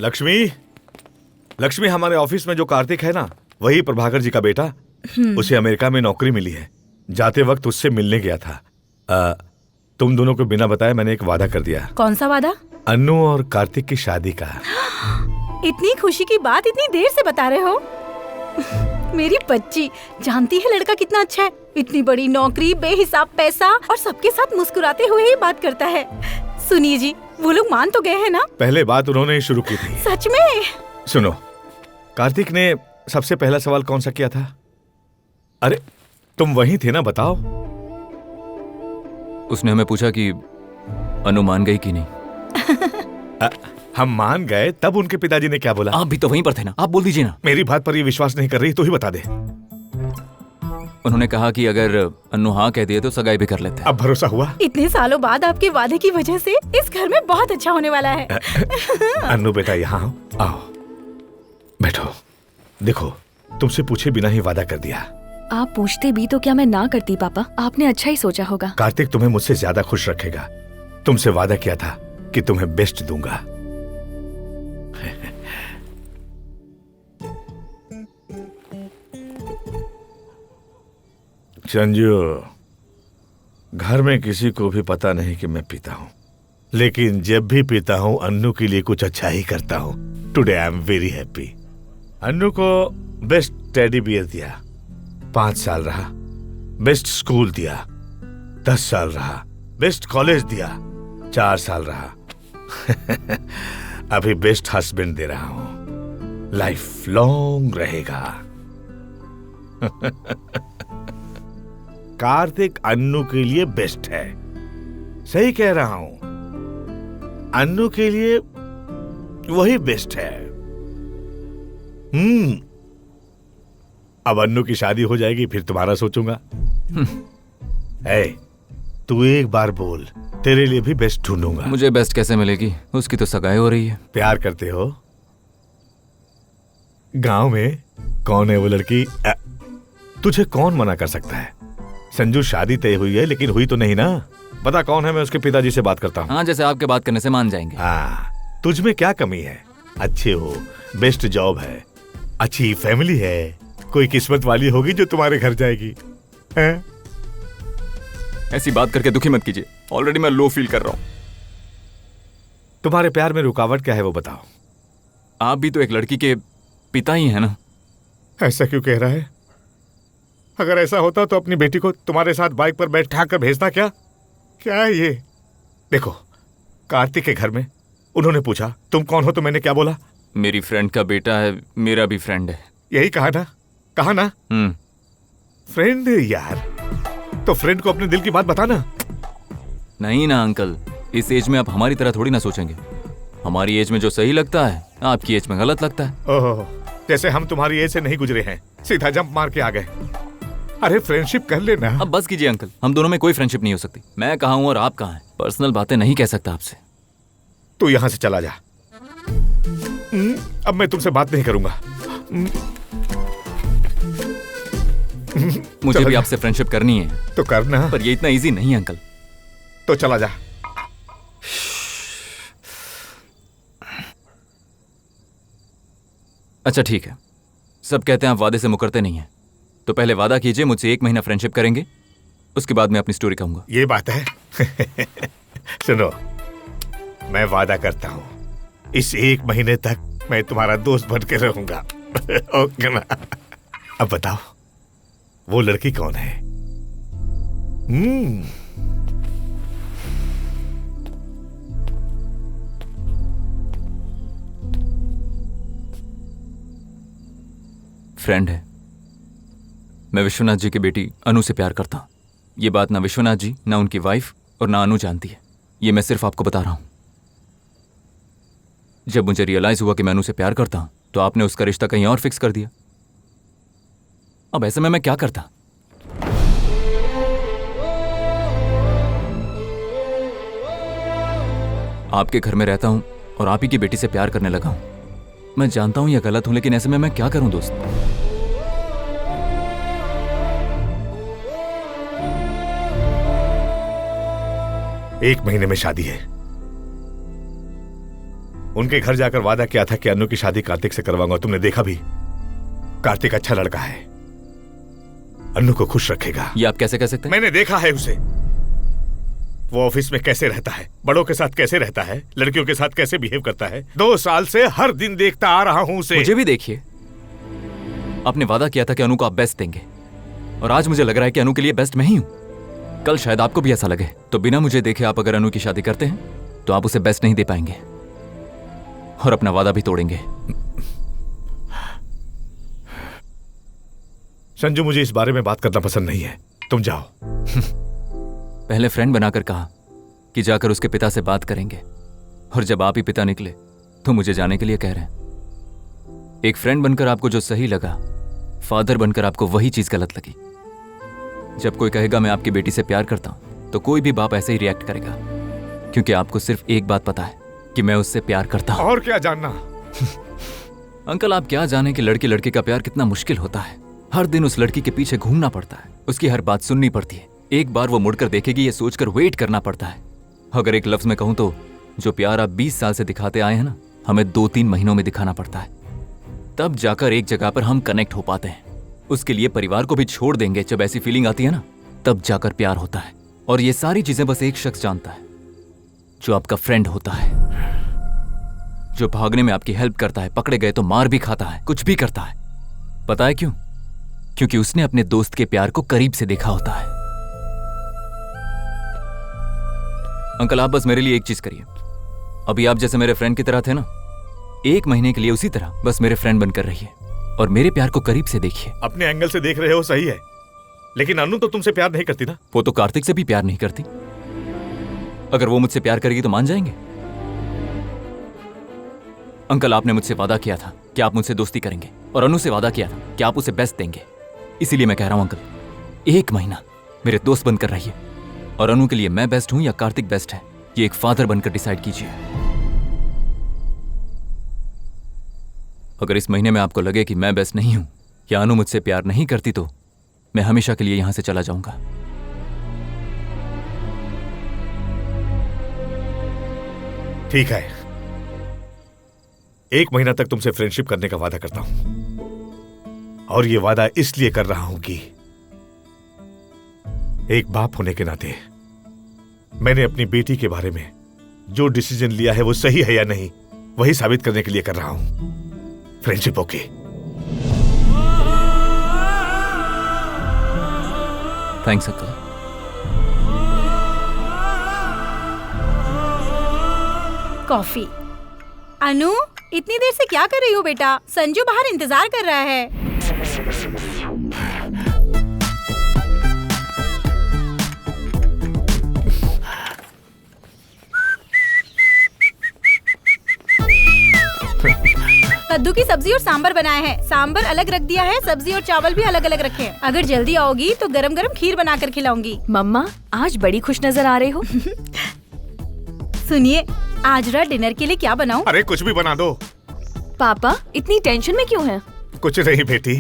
लक्ष्मी, लक्ष्मी, हमारे ऑफिस में जो कार्तिक है ना, वही प्रभाकर जी का बेटा। उसे अमेरिका में नौकरी मिली है। जाते वक्त उससे मिलने गया था। तुम दोनों को बिना बताए मैंने एक वादा कर दिया। कौन सा वादा? अन्नू और कार्तिक की शादी का। इतनी खुशी की बात इतनी देर से बता रहे हो? मेरी बच्ची जानती है लड़का कितना अच्छा है। इतनी बड़ी नौकरी, बेहिसाब पैसा और सबके साथ मुस्कुराते हुए ही बात करता है। सुनिए जी, वो लोग मान तो गए हैं ना? पहले बात उन्होंने ही शुरू की थी। सच में? सुनो, कार्तिक ने सबसे पहला सवाल कौन सा किया था? अरे तुम वहीं थे ना, बताओ। उसने हमें पूछा कि अनु मान गई कि नहीं। हम मान गए, तब उनके पिताजी ने क्या बोला? आप भी तो वहीं पर थे ना, आप बोल दीजिए ना। मेरी बात पर ये विश्वास नहीं कर रही तो ही बता दे। उन्होंने कहा कि अगर अन्नू हाँ कह दिए तो सगाई भी कर लेते हैं। अब भरोसा हुआ? इतने सालों बाद आपके वादे की वजह से इस घर में बहुत अच्छा होने वाला है। अन्नू बेटा, यहाँ आओ, बैठो। देखो, तुमसे पूछे बिना ही वादा कर दिया। आप पूछते भी तो क्या मैं ना करती पापा? आपने अच्छा ही सोचा होगा। कार्तिक तुम्हें मुझसे ज्यादा खुश रखेगा। तुमसे वादा किया था कि तुम्हें बेस्ट दूंगा। संजू, घर में किसी को भी पता नहीं कि मैं पीता हूं, लेकिन जब भी पीता हूं अन्नू के लिए कुछ अच्छा ही करता हूं। Today I am very happy. Annu को बेस्ट टेडी बियर दिया, 5 साल रहा। बेस्ट स्कूल दिया, 10 साल रहा। बेस्ट कॉलेज दिया, 4 साल रहा। अभी बेस्ट हस्बैंड दे रहा हूं, लाइफ लॉन्ग रहेगा। कार्तिक अन्नू के लिए बेस्ट है। सही कह रहा हूं, अन्नू के लिए वही बेस्ट है। अब अन्नू की शादी हो जाएगी, फिर तुम्हारा सोचूंगा। तू एक बार बोल, तेरे लिए भी बेस्ट ढूंढूंगा। मुझे बेस्ट कैसे मिलेगी? उसकी तो सगाई हो रही है। प्यार करते हो? गांव में कौन है वो लड़की? तुझे कौन मना कर सकता है? संजू, शादी तय हुई है, लेकिन हुई तो नहीं ना। बता कौन है, मैं उसके पिताजी से बात करता हूँ। हाँ, जैसे आपके बात करने से मान जाएंगे। हाँ, तुझ में क्या कमी है? अच्छे हो, बेस्ट जॉब है, अच्छी फैमिली है, कोई किस्मत वाली होगी जो तुम्हारे घर जाएगी। है? ऐसी बात करके दुखी मत कीजिए, ऑलरेडी मैं लो फील कर रहा हूँ। तुम्हारे प्यार में रुकावट क्या है वो बताओ। आप भी तो एक लड़की के पिता ही है ना। ऐसा क्यों कह रहा है? अगर ऐसा होता तो अपनी बेटी को तुम्हारे साथ बाइक पर बैठा कर भेजना। क्या है ये? देखो, कार्तिक के घर में उन्होंने पूछा तुम कौन हो, तो मैंने क्या बोला? मेरी फ्रेंड का बेटा है, मेरा भी फ्रेंड है। यही कहा ना? कहा ना? फ्रेंड यार, तो फ्रेंड को अपने दिल की बात बताना। नहीं ना अंकल, इस एज में आप हमारी तरह थोड़ी ना सोचेंगे। हमारी एज में जो सही लगता है, आपकी एज में गलत लगता है। ओह, जैसे हम तुम्हारी एज से नहीं गुजरे हैं, सीधा जंप मार के आ गए। अरे फ्रेंडशिप कर लेना। अब बस कीजिए अंकल, हम दोनों में कोई फ्रेंडशिप नहीं हो सकती। मैं कहाँ हूँ और आप कहाँ हैं, पर्सनल बातें नहीं कह सकता आपसे। तू यहाँ से चला जा। अब मैं तुमसे बात नहीं करूंगा। मुझे भी आपसे फ्रेंडशिप करनी है तो करना, पर ये इतना इजी नहीं है अंकल। तो चला जा। अच्छा ठीक है, सब कहते हैं आप वादे से मुकरते नहीं हैं, तो पहले वादा कीजिए मुझसे 1 महीना फ्रेंडशिप करेंगे, उसके बाद मैं अपनी स्टोरी कहूंगा। ये बात है। सुनो, मैं वादा करता हूं, इस 1 महीने तक मैं तुम्हारा दोस्त बन के रहूंगा। ओके ना? अब बताओ, वो लड़की कौन है? फ्रेंड है। मैं विश्वनाथ जी की बेटी अनु से प्यार करता हूं। ये बात ना विश्वनाथ जी, ना उनकी वाइफ और ना अनु जानती है। ये मैं सिर्फ आपको बता रहा हूं। जब मुझे रियलाइज हुआ कि मैं अनु से प्यार करता हूं, तो आपने उसका रिश्ता कहीं और फिक्स कर दिया। अब ऐसे में मैं क्या करता? आपके घर में रहता हूं और आप ही की बेटी से प्यार करने लगा हूं। मैं जानता हूं यह गलत हूं, लेकिन ऐसे में मैं क्या करूं दोस्त? एक महीने में शादी है। उनके घर जाकर वादा किया था कि अनु की शादी कार्तिक से करवाऊंगा। तुमने देखा भी, कार्तिक अच्छा लड़का है, अनु को खुश रखेगा। ये आप कैसे कह सकते हैं? मैंने देखा है उसे, वो ऑफिस में कैसे रहता है, बड़ों के साथ कैसे रहता है, लड़कियों के साथ कैसे बिहेव करता है। 2 साल से हर दिन देखता आ रहा हूं उसे। मुझे भी देखिए, आपने वादा किया था कि अनु को आप बेस्ट देंगे, और आज मुझे लग रहा है कि अनु के लिए बेस्ट मैं ही हूं। कल शायद आपको भी ऐसा लगे, तो बिना मुझे देखे आप अगर अनु की शादी करते हैं तो आप उसे बेस्ट नहीं दे पाएंगे और अपना वादा भी तोड़ेंगे। संजू, मुझे इस बारे में बात करना पसंद नहीं है, तुम जाओ। पहले फ्रेंड बनाकर कहा कि जाकर उसके पिता से बात करेंगे, और जब आप ही पिता निकले तो मुझे जाने के लिए कह रहे हैं। एक फ्रेंड बनकर आपको जो सही लगा, फादर बनकर आपको वही चीज गलत लगी। जब कोई कहेगा मैं आपकी बेटी से प्यार करता हूं, तो कोई भी बाप ऐसे ही रिएक्ट करेगा, क्योंकि आपको सिर्फ एक बात पता है कि मैं उससे प्यार करता हूं। और क्या जानना? अंकल, आप क्या जाने कि लड़की लड़के का प्यार कितना मुश्किल होता है। हर दिन उस लड़की के पीछे घूमना पड़ता है, उसकी हर बात सुननी पड़ती है, एक बार वो मुड़कर देखेगी ये सोचकर वेट करना पड़ता है। अगर एक लफ्ज में कहूं तो जो प्यार आप 20 साल से दिखाते आए हैं ना, हमें 2-3 महीनों में दिखाना पड़ता है, तब जाकर एक जगह पर हम कनेक्ट हो पाते हैं। उसके लिए परिवार को भी छोड़ देंगे। जब ऐसी फीलिंग आती है ना, तब जाकर प्यार होता है। और ये सारी चीजें बस एक शख्स जानता है, जो आपका फ्रेंड होता है, जो भागने में आपकी हेल्प करता है, पकड़े गए तो मार भी खाता है, कुछ भी करता है। पता है क्यों? क्योंकि उसने अपने दोस्त के प्यार को करीब से देखा होता है। अंकल, आप बस मेरे लिए एक चीज करिए। अभी आप जैसे मेरे फ्रेंड की तरह थे ना, 1 महीने के लिए उसी तरह बस मेरे फ्रेंड बनकर रहिए और मेरे प्यार को करीब से देखिए। अपने एंगल से देख रहे हो, सही है, लेकिन अनु तो तुमसे प्यार नहीं करती ना। वो तो कार्तिक से भी प्यार नहीं करती। अगर वो मुझसे प्यार करेगी तो मान जाएंगे। अंकल, आपने मुझसे वादा किया था कि आप मुझसे दोस्ती करेंगे, और अनु से वादा किया था कि आप उसे बेस्ट देंगे। इसीलिए मैं कह रहा हूं अंकल, 1 महीना मेरे दोस्त बनकर रहिए, और अनु के लिए मैं बेस्ट हूं या कार्तिक बेस्ट है, ये एक फादर बनकर डिसाइड कीजिए। अगर इस महीने में आपको लगे कि मैं बेस्ट नहीं हूं या अनु मुझसे प्यार नहीं करती, तो मैं हमेशा के लिए यहां से चला जाऊंगा। ठीक है, 1 महीना तक तुमसे फ्रेंडशिप करने का वादा करता हूं, और ये वादा इसलिए कर रहा हूं कि एक बाप होने के नाते मैंने अपनी बेटी के बारे में जो डिसीजन लिया है वो सही है या नहीं, वही साबित करने के लिए कर रहा हूं। Friendship okay? Thanks uncle. Coffee. Anu, इतनी देर से क्या कर रही हो बेटा? संजू बाहर इंतजार कर रहा है। कद्दू की सब्जी और सांबर बनाया है। सांबर अलग रख दिया है, सब्जी और चावल भी अलग अलग रखे हैं। अगर जल्दी आओगी तो गरम गरम खीर बनाकर खिलाऊंगी। मम्मा, आज बड़ी खुश नजर आ रहे हो। सुनिए, आज रात डिनर के लिए क्या बनाऊं? अरे कुछ भी बना दो। पापा, इतनी टेंशन में क्यों हैं? कुछ नहीं बेटी।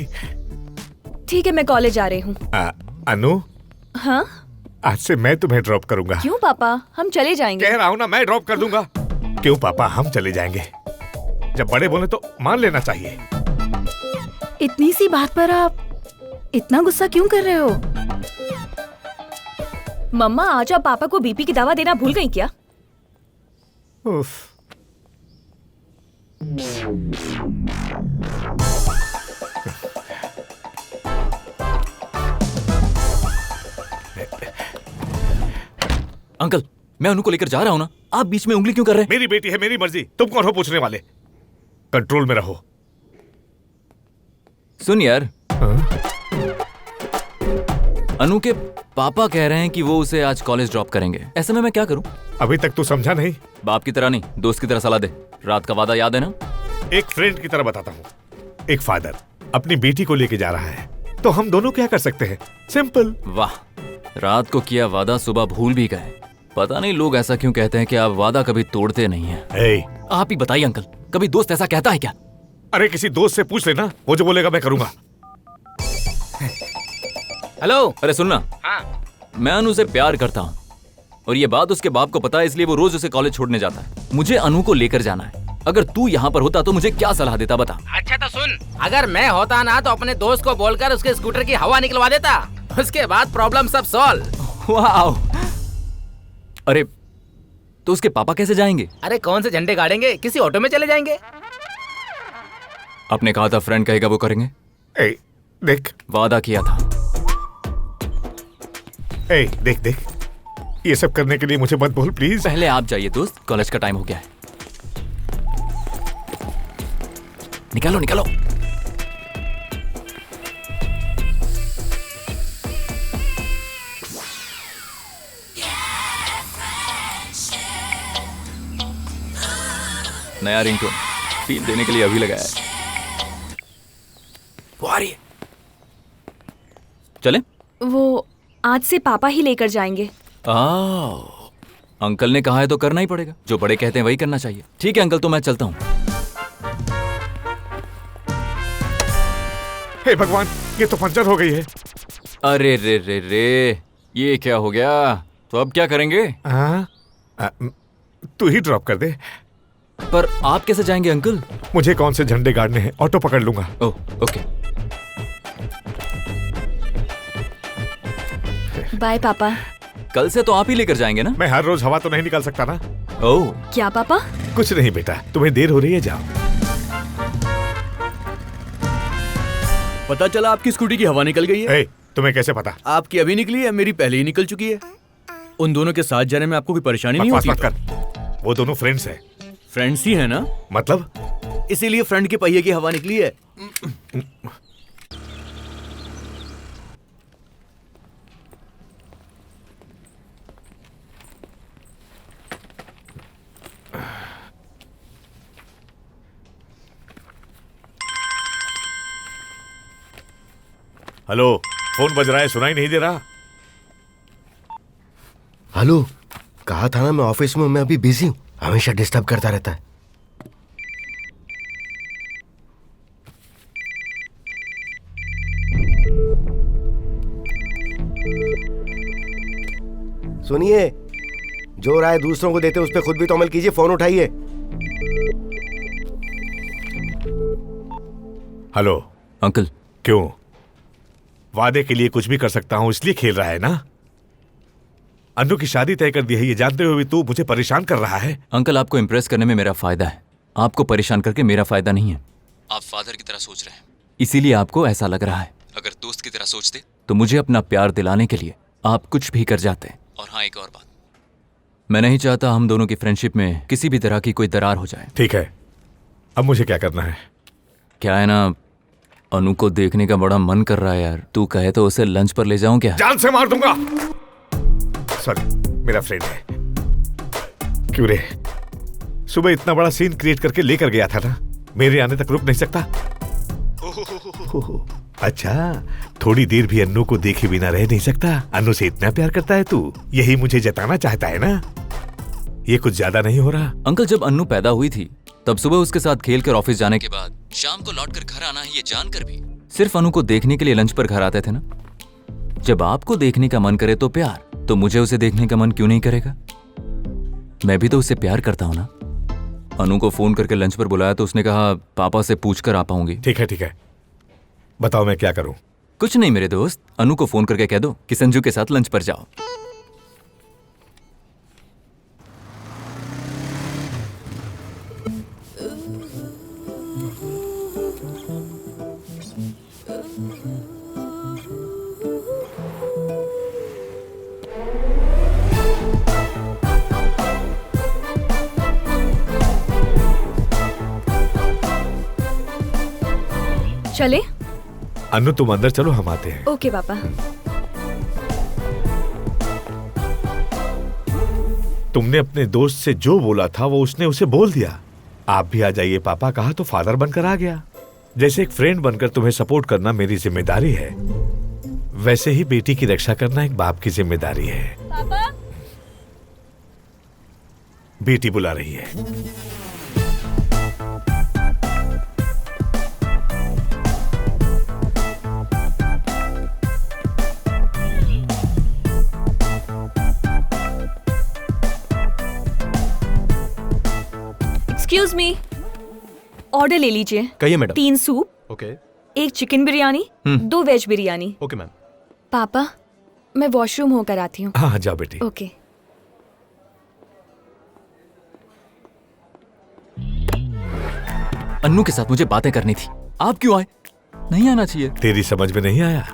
ठीक है, मैं कॉलेज आ रही हूँ। अनु, हाँ? आज से मैं तुम्हें ड्रॉप करूंगा। क्यों पापा? हम चले जाएंगे। कह रहा हूँ ना, मैं ड्रॉप कर दूंगा। क्यों पापा, हम चले जाएंगे। जब बड़े बोले तो मान लेना चाहिए। इतनी सी बात पर आप इतना गुस्सा क्यों कर रहे हो? मम्मा, आज आप पापा को बीपी की दवा देना भूल गई क्या? उफ। अंकल, मैं अनु को लेकर जा रहा हूं ना, आप बीच में उंगली क्यों कर रहे हैं? मेरी बेटी है, मेरी मर्जी, तुम कौन हो पूछने वाले? कंट्रोल में रहो। सुन यार, अनु के पापा कह रहे हैं कि वो उसे आज कॉलेज ड्रॉप करेंगे। ऐसे में मैं क्या करूं? अभी तक तू समझा नहीं। बाप की तरह नहीं, दोस्त की तरह सलाह दे। रात का वादा याद है ना? एक फ्रेंड की तरह बताता हूँ। एक फादर अपनी बेटी को लेके जा रहा है, तो हम दोनों क्या कर सकते हैं? सिंपल। वाह, रात को किया वादा सुबह भूल भी गए। पता नहीं लोग ऐसा क्यों कहते हैं कि आप वादा कभी तोड़ते नहीं हैं। आप ही बताइए अंकल, कभी दोस्त ऐसा कहता है क्या? अरे किसी दोस्त से पूछ लेना, वो जो बोलेगा मैं करूंगा। हेलो, अरे सुनना। हाँ? मैं अनु से प्यार करता हूँ, और ये बात उसके बाप को पता है, इसलिए वो रोज उसे कॉलेज छोड़ने जाता है। मुझे अनु को लेकर जाना है। अगर तू यहाँ पर होता तो मुझे क्या सलाह देता बता। अच्छा तो सुन, अगर मैं होता ना तो अपने दोस्त को बोलकर उसके स्कूटर की हवा निकलवा देता, उसके बाद प्रॉब्लम सब सॉल्व। वाह। अरे तो उसके पापा कैसे जाएंगे? अरे कौन से झंडे गाड़ेंगे, किसी ऑटो में चले जाएंगे। आपने कहा था फ्रेंड कहेगा वो करेंगे। ए, देख वादा किया था। ए, देख देख, ये सब करने के लिए मुझे मत बोल प्लीज। पहले आप जाइए दोस्त, कॉलेज का टाइम हो गया है। निकालो निकालो। नया रिंगटोन फील देने के लिए अभी लगाया है। वो आ रही है। चले? वो आज से पापा ही लेकर जाएंगे। अंकल ने कहा है तो करना ही पड़ेगा। जो बड़े कहते हैं वही करना चाहिए। ठीक है अंकल, तो मैं चलता हूँ। हे भगवान, ये तो पंचर हो गई है। अरे रे रे रे, ये क्या हो गया? तो अब क्या करेंगे? हाँ, तू ही ड्रॉप कर दे। पर आप कैसे जाएंगे अंकल? मुझे कौन से झंडे गाड़ने हैं, ऑटो पकड़ लूंगा। Oh okay. बाय पापा। कल से तो आप ही लेकर जाएंगे ना? मैं हर रोज हवा तो नहीं निकाल सकता ना। ओह क्या पापा? कुछ नहीं बेटा, तुम्हें देर हो रही है, जाओ। पता चला आपकी स्कूटी की हवा निकल गई है। ए, तुम्हें कैसे पता? आपकी अभी निकली है, मेरी पहले ही निकल चुकी है। उन दोनों के साथ जाने में आपको कोई परेशानी नहीं बकवास होती? मत कर, वो दोनों फ्रेंड्स हैं। फ्रेंड्स ही है ना, मतलब? इसीलिए फ्रंट के पहिए की हवा निकली है। हेलो, फोन बज रहा है, सुनाई नहीं दे रहा? हेलो, कहा था ना मैं ऑफिस में, मैं अभी बिजी हूँ, हमेशा डिस्टर्ब करता रहता है। सुनिए, जो राय दूसरों को देते उस पर खुद भी तो अमल कीजिए। फोन उठाइए। Hello uncle. क्यों? वादे के लिए कुछ भी कर सकता हूं, इसलिए खेल रहा है ना? अन्नू की शादी तय कर दी है, ये जानते हुए भी तू मुझे परेशान कर रहा है। अंकल, आपको इम्प्रेस करने में मेरा फायदा है, आपको परेशान करके मेरा फायदा नहीं है। आप फादर की तरह सोच रहे हैं, इसीलिए आपको ऐसा लग रहा है। अगर दोस्त की तरह सोचते तो मुझे अपना प्यार दिलाने के लिए आप कुछ भी कर जाते। और हाँ, एक और बात, मैं नहीं चाहता हम दोनों की फ्रेंडशिप में किसी भी तरह की कोई दरार हो जाए। ठीक है, अब मुझे क्या करना है? क्या है ना, अनु को देखने का बड़ा मन कर रहा है यार। तू कहे तो उसे लंच पर ले जाऊं क्या? जान से मार दूंगा। सॉरी, मेरा फ्रेंड है। क्यों रे, सुबह इतना बड़ा सीन क्रिएट करके लेकर गया था ना, मेरे आने तक रुक नहीं सकता? अच्छा, थोड़ी देर भी अन्नू को देखे बिना रह नहीं सकता? अन्नू से इतना प्यार करता है तू, यही मुझे जताना चाहता है ना? ये कुछ ज्यादा नहीं हो रहा? अंकल, जब अन्नू पैदा हुई थी तब सुबह उसके साथ खेल कर ऑफिस जाने के बाद शाम को लौटकर घर आना है, ये जानकर भी सिर्फ अनु को देखने के लिए लंच पर घर आते थे ना। जब आपको देखने का मन करे तो प्यार, तो मुझे उसे देखने का मन क्यों नहीं करेगा? मैं भी तो उसे प्यार करता हूं ना। अनु को फोन करके लंच पर बुलाया तो उसने कहा पापा से पूछकर आ पाऊंगी। ठीक है, बताओ मैं क्या करूं? कुछ नहीं मेरे दोस्त, अनु को फोन करके कह दो कि संजू के साथ लंच पर जाओ। चले? अन्नू तुम अंदर चलो, हम आते हैं। ओके पापा। तुमने अपने दोस्त से जो बोला था वो उसने उसे बोल दिया। आप भी आ जाइए, पापा कहा तो फादर बनकर आ गया। जैसे एक फ्रेंड बनकर तुम्हें सपोर्ट करना मेरी जिम्मेदारी है, वैसे ही बेटी की रक्षा करना एक बाप की जिम्मेदारी है। पापा? बेटी बुला रही है। Excuse me. ऑर्डर ले लीजिए। कहिए madam. 3 soup, okay 1 chicken biryani, 2 veg biryani. Okay ma'am. पापा, मैं वॉशरूम होकर आती हूँ। हाँ जाओ बेटी। ओके। अन्नू के साथ मुझे बातें करनी थी, आप क्यों आए? नहीं आना चाहिए। तेरी समझ में नहीं आया?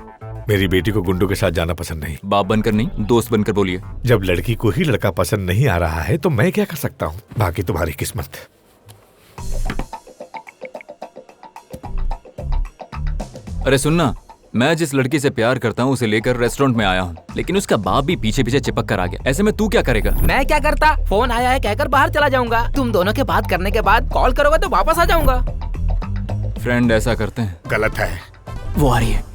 मेरी बेटी को गुंडों के साथ जाना पसंद नहीं। बाप बनकर नहीं, दोस्त बनकर बोलिए। जब लड़की को ही लड़का पसंद नहीं आ रहा है तो मैं क्या कर सकता हूँ? बाकी तुम्हारी किस्मत। अरे सुनना, मैं जिस लड़की से प्यार करता हूँ उसे लेकर रेस्टोरेंट में आया हूँ, लेकिन उसका बाप भी पीछे पीछे चिपक कर आ गया। ऐसे में तू क्या करेगा? मैं क्या करता, फोन आया है कहकर बाहर चला जाऊंगा। तुम दोनों के बात करने के बाद कॉल करोगे तो वापस आ जाऊंगा। फ्रेंड ऐसा करते हैं? गलत है। वो आ रही है।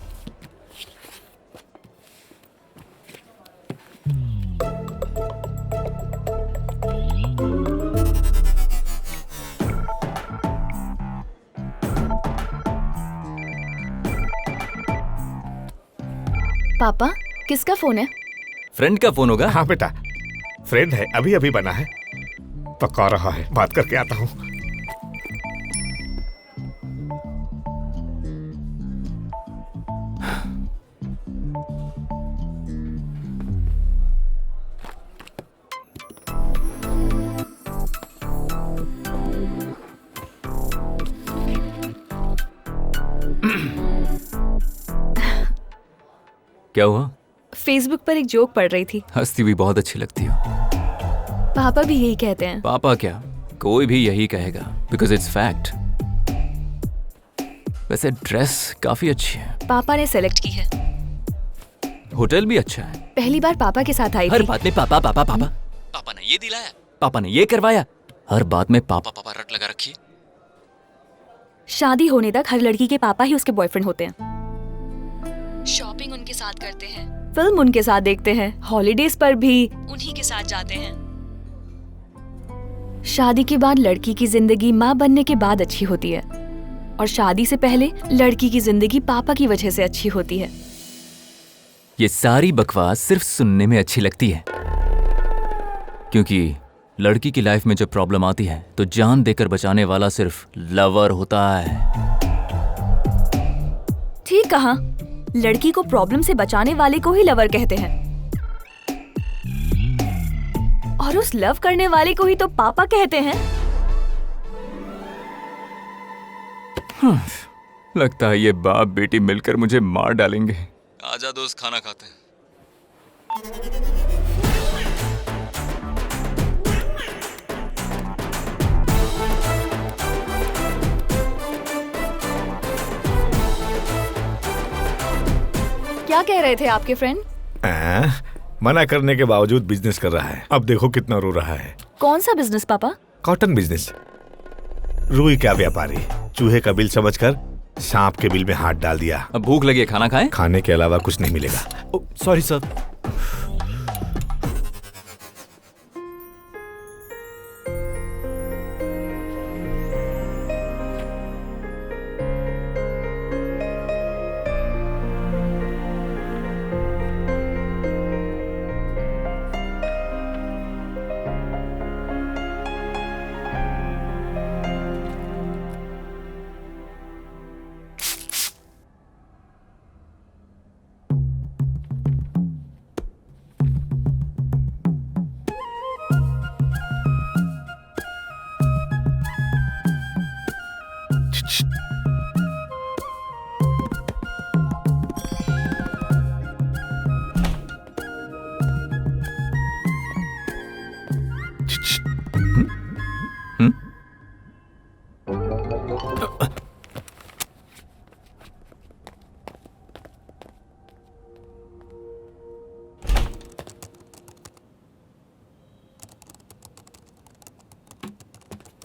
पापा, किसका फोन है? फ्रेंड का फोन होगा। हाँ बेटा, फ्रेंड है, अभी अभी बना है, पका रहा है, बात करके आता हूँ। क्या हुआ? फेसबुक पर एक जोक पढ़ रही थी। हंसती हुई बहुत अच्छी लगती हो। पापा भी यही कहते हैं। पापा क्या, कोई भी यही कहेगा, बिकॉज इट्स फैक्ट। वैसे ड्रेस काफी अच्छी है। पापा ने सेलेक्ट की है। होटल भी अच्छा है। पहली बार पापा के साथ आई हर थी। बात में पापा पापा पापा। पापा ने ये दिलाया, पापा ने ये करवाया, हर बात में पापा पापा रट लगा रखी। शादी होने तक हर लड़की के पापा ही उसके बॉयफ्रेंड होते हैं। शॉपिंग उनके साथ करते हैं, फिल्म उनके साथ देखते हैं, हॉलीडेज पर भी उन्हीं के साथ जाते हैं। शादी के बाद लड़की की जिंदगी माँ बनने के बाद अच्छी होती है, और शादी से पहले लड़की की जिंदगी पापा की वजह से अच्छी होती है। ये सारी बकवास सिर्फ सुनने में अच्छी लगती है, क्योंकि लड़की की लाइफ में जब प्रॉब्लम आती है तो जान देकर बचाने वाला सिर्फ लवर होता है। ठीक कहा, लड़की को प्रॉब्लम से बचाने वाले को ही लवर कहते हैं, और उस लव करने वाले को ही तो पापा कहते हैं। लगता है ये बाप बेटी मिलकर मुझे मार डालेंगे। आजा दोस्त, खाना खाते हैं। क्या कह रहे थे आपके फ्रेंड? मना करने के बावजूद बिजनेस कर रहा है। अब देखो कितना रो रहा है। कौन सा बिजनेस पापा? Cotton business. रुई का व्यापारी चूहे का बिल समझकर सांप के बिल में हाथ डाल दिया। अब भूख लगी है, खाना खाएं? खाने के अलावा कुछ नहीं मिलेगा। Sorry sir.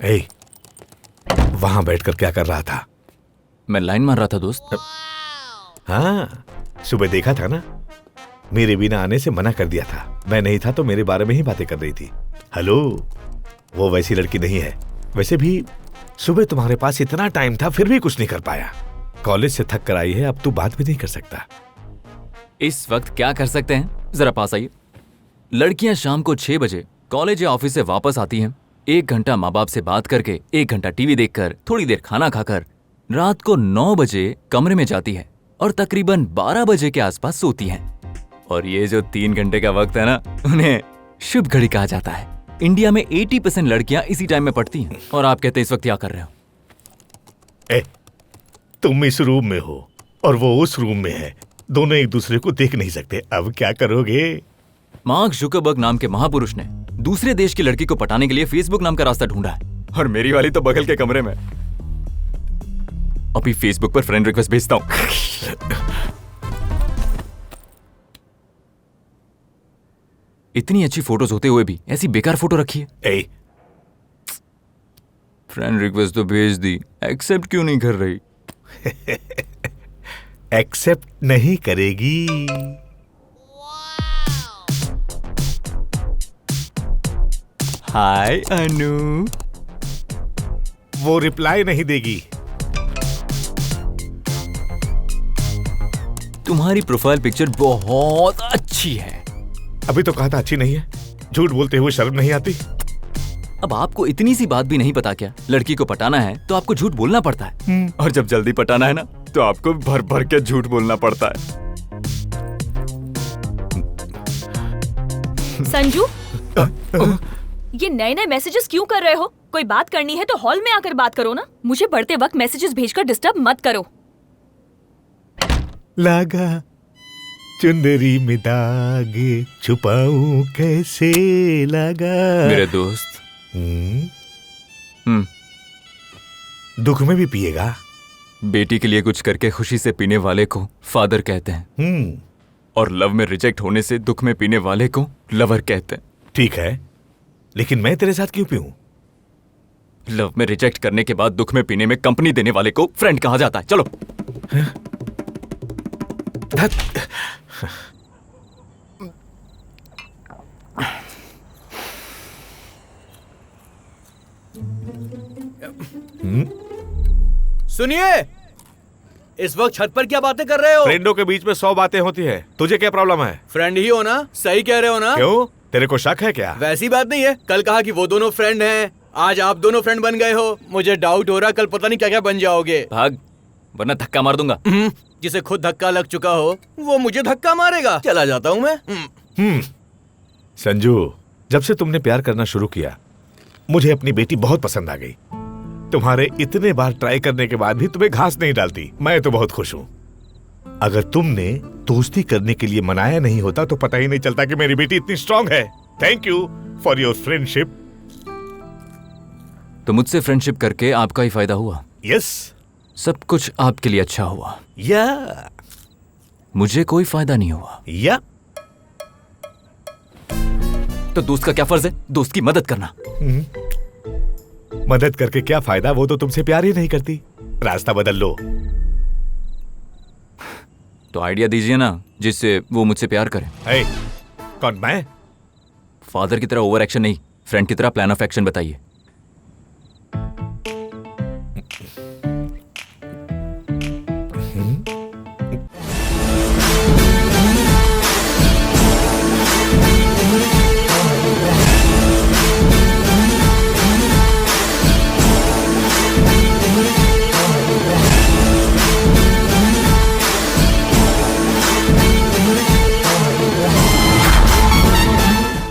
ए, वहां बैठकर क्या कर रहा था? मैं लाइन मार रहा था दोस्त। हाँ, सुबह देखा था ना, मेरे बिना आने से मना कर दिया था। मैं नहीं था तो मेरे बारे में ही बातें कर रही थी। हेलो, वो वैसी लड़की नहीं है। वैसे भी सुबह तुम्हारे पास इतना टाइम था फिर भी कुछ नहीं कर पाया। कॉलेज से थक कर आई है, अब तू बात भी नहीं कर सकता। इस वक्त क्या कर सकते हैं, जरा पास आइए। लड़कियां शाम को 6 बजे कॉलेज या ऑफिस से वापस आती हैं, 1 घंटा माँ बाप से बात करके, 1 घंटा टीवी देखकर, थोड़ी देर खाना खाकर रात को 9 बजे कमरे में जाती है और तकरीबन 12 बजे के आसपास सोती है। और ये जो 3 घंटे का वक्त है ना, उन्हें शुभ घड़ी कहा जाता है। इंडिया में 80% लड़कियां इसी टाइम में पढ़ती हैं। और आप कहते हैं इस वक्त क्या कर रहे हो? ए, तुम इस रूम में हो और वो उस रूम में है, दोनों एक दूसरे को देख नहीं सकते। अब क्या करोगे? मार्क जुकरबर्ग नाम के महापुरुष ने दूसरे देश की लड़की को पटाने के लिए फेसबुक नाम का रास्ता ढूंढा है, और मेरी वाली तो बगल के कमरे में। अभी फेसबुक पर फ्रेंड रिक्वेस्ट भेजता हूं। इतनी अच्छी फोटोज होते हुए भी ऐसी बेकार फोटो रखी है। फ्रेंड रिक्वेस्ट तो भेज दी, एक्सेप्ट क्यों नहीं कर रही? एक्सेप्ट नहीं करेगी। हाय अनु। वो रिप्लाई नहीं देगी। तुम्हारी प्रोफाइल पिक्चर बहुत अच्छी है। अभी तो कहा था अच्छी नहीं है। झूठ बोलते हुए शर्म नहीं आती? अब आपको इतनी सी बात भी नहीं पता क्या? लड़की को पटाना है तो आपको झूठ बोलना पड़ता है, और जब जल्दी पटाना है ना तो आपको भर भर के झूठ बोलना पड़ता है। संजू, ये नए नए मैसेजेस क्यों कर रहे हो? कोई बात करनी है तो हॉल में आकर बात करो ना। मुझे पढ़ते वक्त मैसेजेस भेजकर डिस्टर्ब मत करो। लगा चुंदरी में दाग, छुपाऊं कैसे लगा। मेरे दोस्त, दुख में भी पिएगा? बेटी के लिए कुछ करके खुशी से पीने वाले को फादर कहते हैं, और लव में रिजेक्ट होने से दुख में पीने वाले को लवर कहते हैं। ठीक है, लेकिन मैं तेरे साथ क्यों पीऊं? लव में रिजेक्ट करने के बाद दुख में पीने में कंपनी देने वाले को फ्रेंड कहा जाता है। चलो। सुनिए, इस वक्त छत पर क्या बातें कर रहे हो? फ्रेंडों के बीच में 100 बातें होती है, तुझे क्या प्रॉब्लम है? फ्रेंड ही हो ना? सही कह रहे हो ना? क्यों, तेरे को शक है क्या? वैसी बात नहीं है, कल कहा कि वो दोनों फ्रेंड हैं, आज आप दोनों फ्रेंड बन गए हो। मुझे डाउट हो रहा कल पता नहीं क्या क्या बन जाओगे। भाग, वरना धक्का मार दूंगा। जिसे खुद धक्का लग चुका हो वो मुझे धक्का मारेगा। चला जाता हूँ मैं। संजू, जब से तुमने प्यार करना शुरू किया मुझे अपनी बेटी बहुत पसंद आ गई। तुम्हारे इतने बार ट्राई करने के बाद भी तुम्हें घास नहीं डालती। मैं तो बहुत खुश हूँ। अगर तुमने दोस्ती करने के लिए मनाया नहीं होता तो पता ही नहीं चलता कि मेरी बेटी इतनी स्ट्रांग है। Thank you for your friendship. तो मुझसे फ्रेंडशिप करके आपका ही फायदा हुआ। यस, सब कुछ आपके लिए अच्छा हुआ। या मुझे कोई फायदा नहीं हुआ। या तो दोस्त का क्या फर्ज है? दोस्त की मदद करना। मदद करके क्या फायदा? वो तो तुमसे प्यार ही नहीं करती। रास्ता बदल लो। तो आइडिया दीजिए ना जिससे वो मुझसे प्यार करे। hey, कौन, मैं? फादर की तरह ओवर एक्शन नहीं, फ्रेंड की तरह प्लान ऑफ एक्शन बताइए।